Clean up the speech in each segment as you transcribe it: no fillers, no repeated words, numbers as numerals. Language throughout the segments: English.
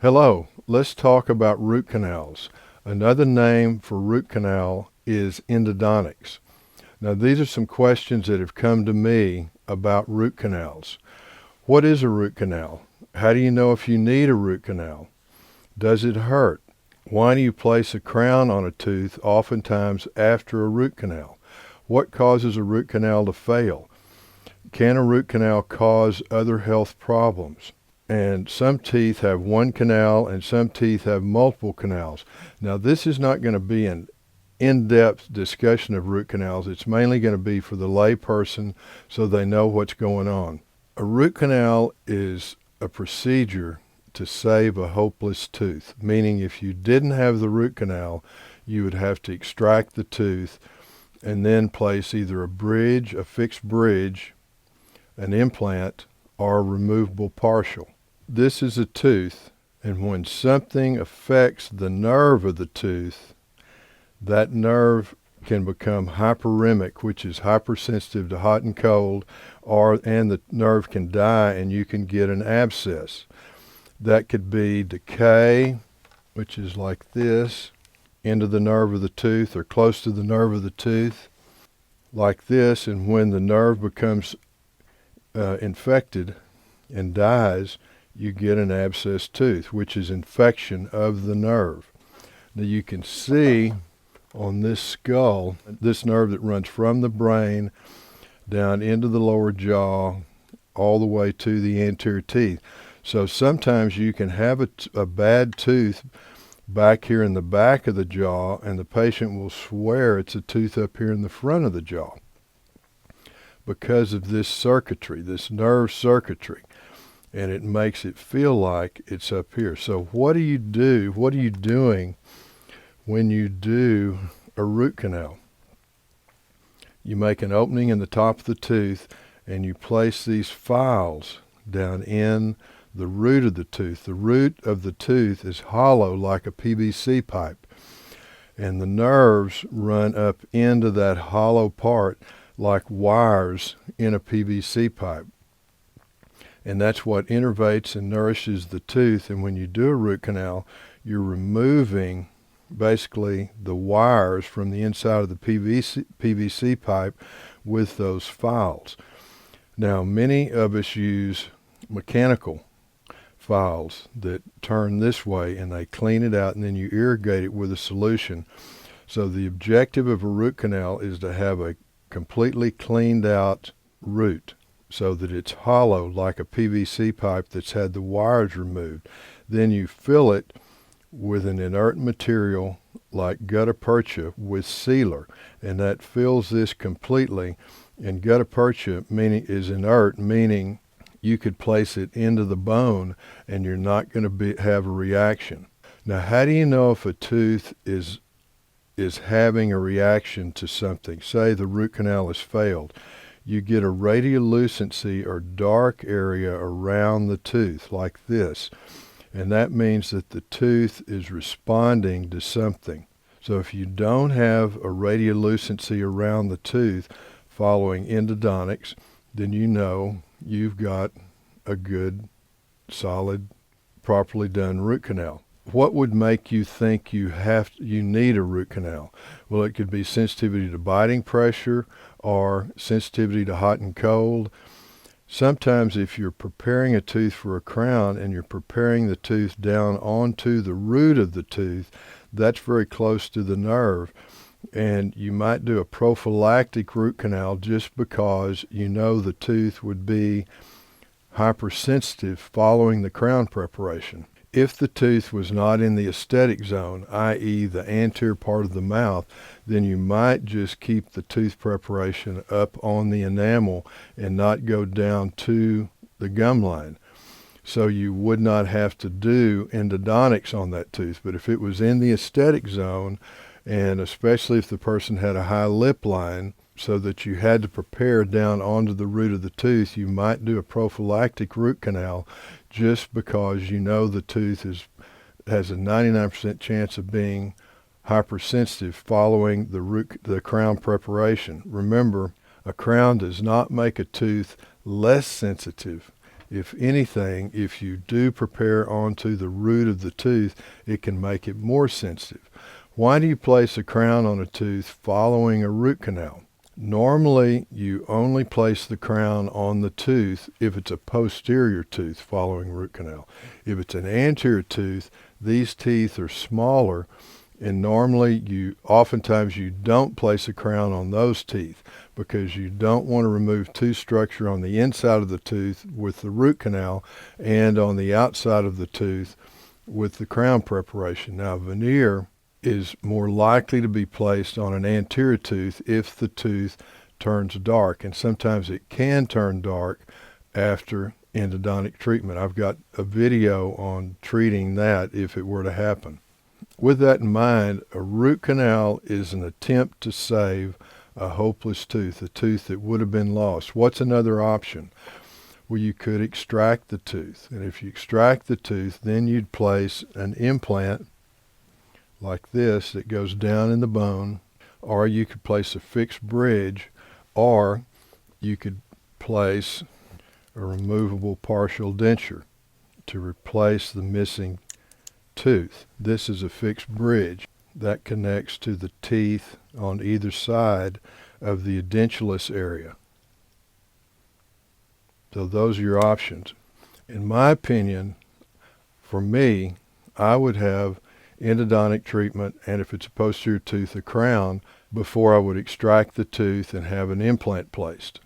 Hello, let's talk about root canals. Another name for root canal is endodontics. Now, these are some questions that have come to me about root canals. What is a root canal? How do you know if you need a root canal? Does it hurt? Why do you place a crown on a tooth oftentimes after a root canal? What causes a root canal to fail? Can a root canal cause other health problems? And some teeth have one canal and some teeth have multiple canals. Now, this is not going to be an in-depth discussion of root canals. It's mainly going to be for the lay person so they know what's going on. A root canal is a procedure to save a hopeless tooth, meaning if you didn't have the root canal, you would have to extract the tooth and then place either a bridge, a fixed bridge, an implant, or a removable partial. This is a tooth, and when something affects the nerve of the tooth, that nerve can become hyperemic, which is hypersensitive to hot and cold, and the nerve can die and you can get an abscess. That could be decay, which is like this, into the nerve of the tooth or close to the nerve of the tooth, like this, and when the nerve becomes infected and dies, you get an abscessed tooth, which is infection of the nerve. Now you can see on this skull, this nerve that runs from the brain down into the lower jaw all the way to the anterior teeth. So sometimes you can have a bad tooth back here in the back of the jaw, and the patient will swear it's a tooth up here in the front of the jaw because of this circuitry, this nerve circuitry, and it makes it feel like it's up here. So what do you do? What are you doing when you do a root canal? You make an opening in the top of the tooth and you place these files down in the root of the tooth. The root of the tooth is hollow like a PVC pipe, and the nerves run up into that hollow part like wires in a PVC pipe. And that's what innervates and nourishes the tooth. And when you do a root canal, you're removing basically the wires from the inside of the PVC pipe with those files. Now, many of us use mechanical files that turn this way, and they clean it out, and then you irrigate it with a solution. So the objective of a root canal is to have a completely cleaned out root, so that it's hollow like a PVC pipe that's had the wires removed. Then you fill it with an inert material like gutta percha with sealer, and that fills this completely. And gutta percha is inert, meaning you could place it into the bone and you're not going to have a reaction. Now, how do you know if a tooth is having a reaction to something? Say the root canal has failed. You get a radiolucency or dark area around the tooth like this, and that means that the tooth is responding to something. So if you don't have a radiolucency around the tooth following endodontics, then you know you've got a good, solid, properly done root canal. What would make you think you need a root canal? Well, it could be sensitivity to biting pressure or sensitivity to hot and cold. Sometimes if you're preparing a tooth for a crown and you're preparing the tooth down onto the root of the tooth, that's very close to the nerve. And you might do a prophylactic root canal just because you know the tooth would be hypersensitive following the crown preparation. If the tooth was not in the aesthetic zone, i.e. the anterior part of the mouth, then you might just keep the tooth preparation up on the enamel and not go down to the gum line. So you would not have to do endodontics on that tooth. But if it was in the aesthetic zone, and especially if the person had a high lip line, so that you had to prepare down onto the root of the tooth, you might do a prophylactic root canal just because you know the tooth has a 99% chance of being hypersensitive following the crown preparation. Remember, a crown does not make a tooth less sensitive. If anything, if you do prepare onto the root of the tooth, it can make it more sensitive. Why do you place a crown on a tooth following a root canal? Normally, you only place the crown on the tooth if it's a posterior tooth following root canal. If it's an anterior tooth, these teeth are smaller, and normally oftentimes you don't place a crown on those teeth because you don't want to remove tooth structure on the inside of the tooth with the root canal and on the outside of the tooth with the crown preparation. Now, veneer is more likely to be placed on an anterior tooth if the tooth turns dark, and sometimes it can turn dark after endodontic treatment. I've got a video on treating that if it were to happen. With that in mind, a root canal is an attempt to save a hopeless tooth, a tooth that would have been lost. What's another option? Well, you could extract the tooth, and if you extract the tooth, then you'd place an implant like this that goes down in the bone, or you could place a fixed bridge, or you could place a removable partial denture to replace the missing tooth. This is a fixed bridge that connects to the teeth on either side of the edentulous area. So those are your options. In my opinion, for me, I would have endodontic treatment, and if it's a posterior tooth, a crown, before I would extract the tooth and have an implant placed.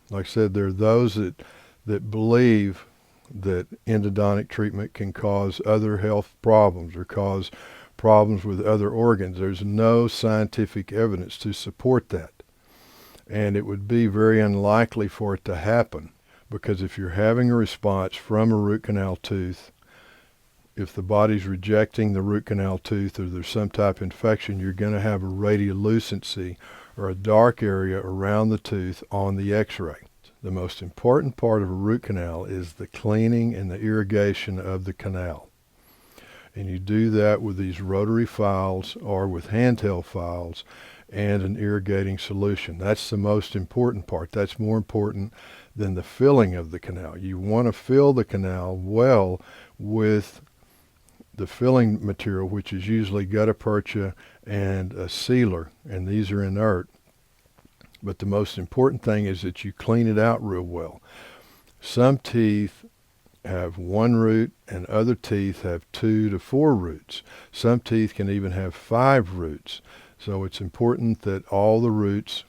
Like I said, there are those that believe that endodontic treatment can cause other health problems or cause problems with other organs. There's no scientific evidence to support that. And it would be very unlikely for it to happen, because if you're having a response from a root canal tooth, if the body's rejecting the root canal tooth or there's some type of infection, you're going to have a radiolucency or a dark area around the tooth on the x-ray. The most important part of a root canal is the cleaning and the irrigation of the canal. And you do that with these rotary files or with handheld files and an irrigating solution. That's the most important part. That's more important than the filling of the canal. You want to fill the canal well with the filling material, which is usually gutta percha and a sealer, and these are inert. But the most important thing is that you clean it out real well. Some teeth have one root and other teeth have 2 to 4 roots. Some teeth can even have 5 roots. So it's important that all the roots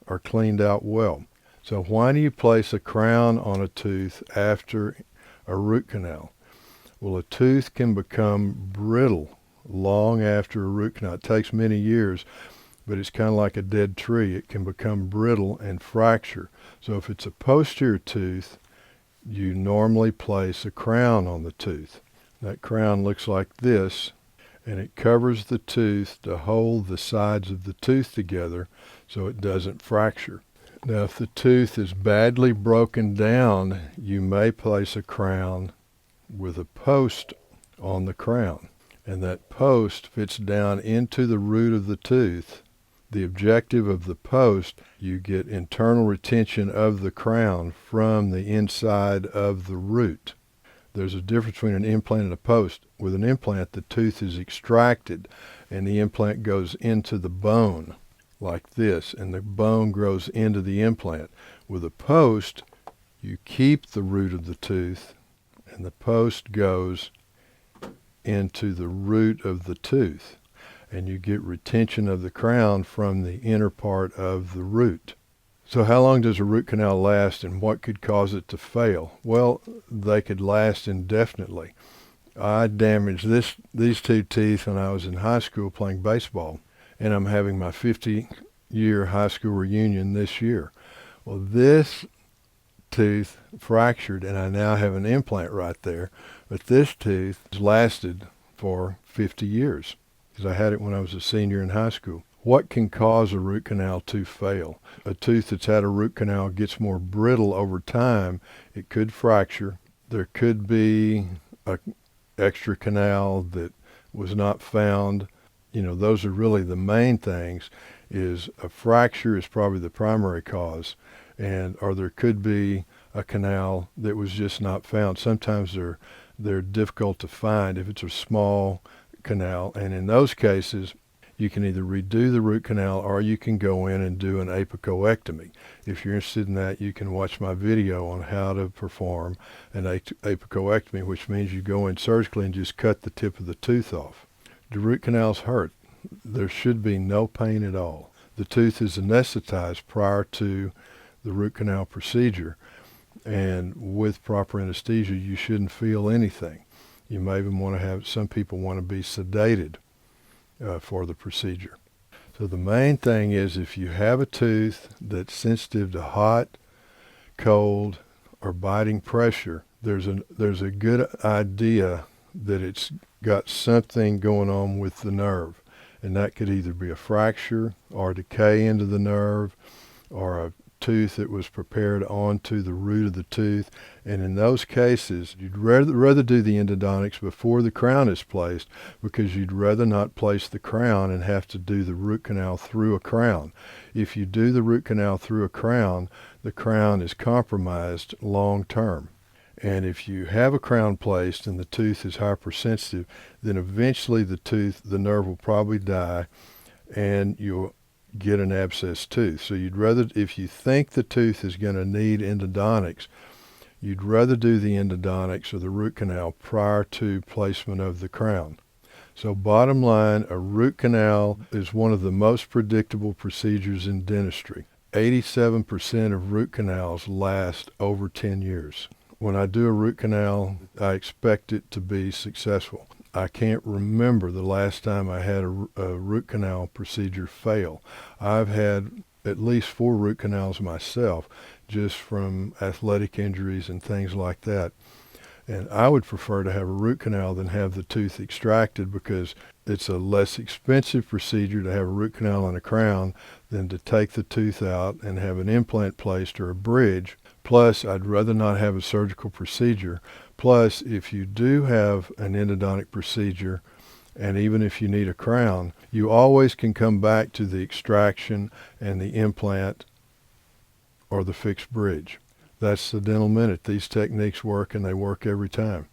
are cleaned out well. So why do you place a crown on a tooth after a root canal? Well, a tooth can become brittle long after a root canal. It takes many years, but it's kind of like a dead tree. It can become brittle and fracture. So if it's a posterior tooth, you normally place a crown on the tooth. That crown looks like this, and it covers the tooth to hold the sides of the tooth together so it doesn't fracture. Now, if the tooth is badly broken down, you may place a crown with a post on the crown, and that post fits down into the root of the tooth. The objective of the post, you get internal retention of the crown from the inside of the root. There's a difference between an implant and a post. With an implant, the tooth is extracted and the implant goes into the bone like this, and the bone grows into the implant. With a post, you keep the root of the tooth and the post goes into the root of the tooth, and you get retention of the crown from the inner part of the root. So how long does a root canal last, and what could cause it to fail? Well, they could last indefinitely. I damaged these 2 teeth when I was in high school playing baseball, and I'm having my 50-year high school reunion this year. Well, this tooth fractured, and I now have an implant right there, but this tooth has lasted for 50 years because I had it when I was a senior in high school. What can cause a root canal to fail? A tooth that's had a root canal gets more brittle over time. It could fracture. There could be an extra canal that was not found. Those are really the main things. Is a fracture is probably the primary cause, or there could be a canal that was just not found. Sometimes they're difficult to find if it's a small canal, and in those cases you can either redo the root canal or you can go in and do an apicoectomy. If you're interested in that, you can watch my video on how to perform an apicoectomy, which means you go in surgically and just cut the tip of the tooth off. Do root canals hurt? There should be no pain at all. The tooth is anesthetized prior to the root canal procedure, and with proper anesthesia you shouldn't feel anything. You may even want to have, some people want to be sedated for the procedure. So the main thing is, if you have a tooth that's sensitive to hot, cold, or biting pressure, there's a good idea that it's got something going on with the nerve. And that could either be a fracture or decay into the nerve, or a tooth that was prepared onto the root of the tooth. And in those cases, you'd rather do the endodontics before the crown is placed, because you'd rather not place the crown and have to do the root canal through a crown. If you do the root canal through a crown, the crown is compromised long term. And if you have a crown placed and the tooth is hypersensitive, then eventually the nerve will probably die and you'll get an abscess tooth. So you'd rather, if you think the tooth is going to need endodontics, you'd rather do the endodontics or the root canal prior to placement of the crown. So bottom line, a root canal is one of the most predictable procedures in dentistry. 87% of root canals last over 10 years. When I do a root canal, I expect it to be successful. I can't remember the last time I had a root canal procedure fail. I've had at least 4 root canals myself, just from athletic injuries and things like that. And I would prefer to have a root canal than have the tooth extracted, because it's a less expensive procedure to have a root canal and a crown than to take the tooth out and have an implant placed or a bridge. Plus, I'd rather not have a surgical procedure. Plus, if you do have an endodontic procedure, and even if you need a crown, you always can come back to the extraction and the implant or the fixed bridge. That's the dental minute. These techniques work, and they work every time.